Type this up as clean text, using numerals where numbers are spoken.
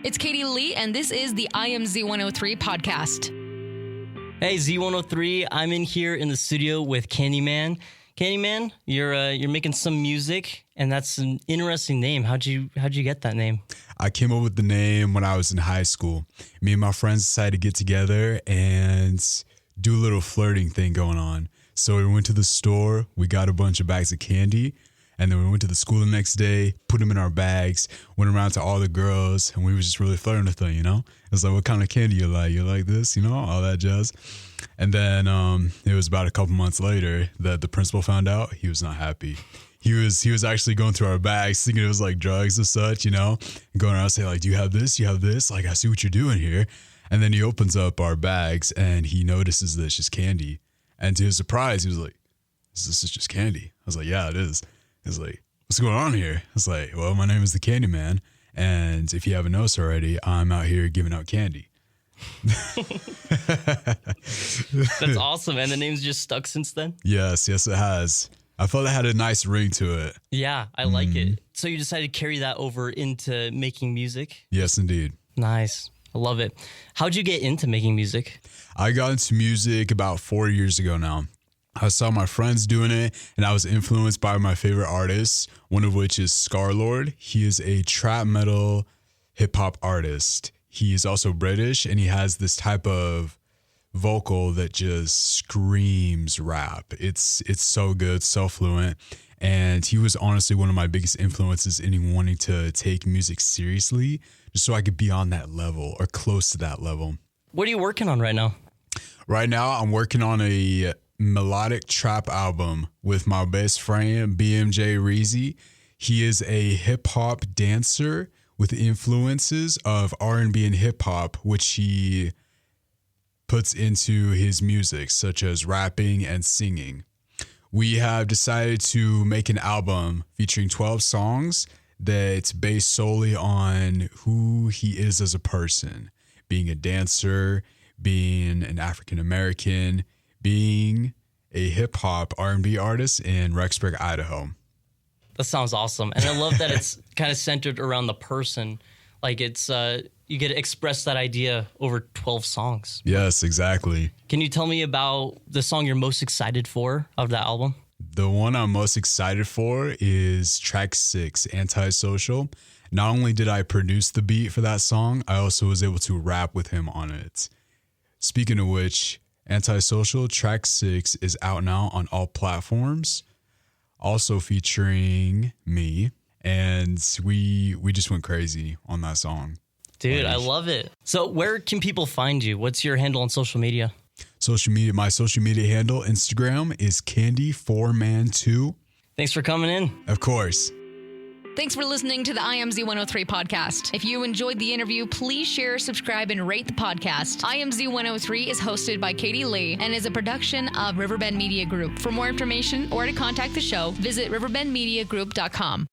It's Katie Lee, and this is the IAMZ103 Podcast. Hey, Z103, I'm in here in the studio with Candyman. Candyman, you're making some music, and that's an interesting name. How'd you get that name? I came up with the name when I was in high school. Me and my friends decided to get together and do a little flirting thing going on. So we went to the store, we got a bunch of bags of candy, and then we went to the school the next day, put them in our bags, went around to all the girls, and we were just really flirting with them, you know? It was like, what kind of candy you like? You like this, you know, all that jazz. And then it was about a couple months later that the principal found out. He was not happy. He was actually going through our bags, thinking it was like drugs and such, you know, and going around saying like, do you have this? You have this? Like, I see what you're doing here. And then he opens up our bags and he notices that it's just candy. And to his surprise, he was like, this is just candy. I was like, yeah, it is. He's like, what's going on here? I was like, well, my name is the Candyman. And if you haven't noticed already, I'm out here giving out candy. That's awesome. And the name's just stuck since then? Yes, it has. I felt it had a nice ring to it. Yeah, I like it. So you decided to carry that over into making music? Yes, indeed. Nice. I love it. How'd you get into making music? I got into music about 4 years ago now. I saw my friends doing it, and I was influenced by my favorite artists, one of which is Scarlord. He is a trap metal hip-hop artist. He is also British, and he has this type of vocal that just screams rap. It's so good, so fluent, and he was honestly one of my biggest influences in wanting to take music seriously, just so I could be on that level or close to that level. What are you working on right now? Right now, I'm working on a melodic trap album with my best friend, BMJ Reezy. He is a hip-hop dancer with influences of R&B and hip-hop, which he puts into his music, such as rapping and singing. We have decided to make an album featuring 12 songs that's based solely on who he is as a person, being a dancer, being an African-American, being a hip-hop R&B artist in Rexburg, Idaho. That sounds awesome. And I love that it's kind of centered around the person. Like it's, you get to express that idea over 12 songs. Yes, exactly. Can you tell me about the song you're most excited for of that album? The one I'm most excited for is track 6, Antisocial. Not only did I produce the beat for that song, I also was able to rap with him on it. Speaking of which, Antisocial track 6 is out now on all platforms, also featuring me, and we just went crazy on that song. Dude, I love it. So where can people find you? What's your handle on social media? My social media handle, Instagram, is Candy4Man2. Thanks for coming in. Of course. Thanks for listening to the IAMZ103 Podcast. If you enjoyed the interview, please share, subscribe, and rate the podcast. IAMZ103 is hosted by Katie Lee and is a production of Riverbend Media Group. For more information or to contact the show, visit riverbendmediagroup.com.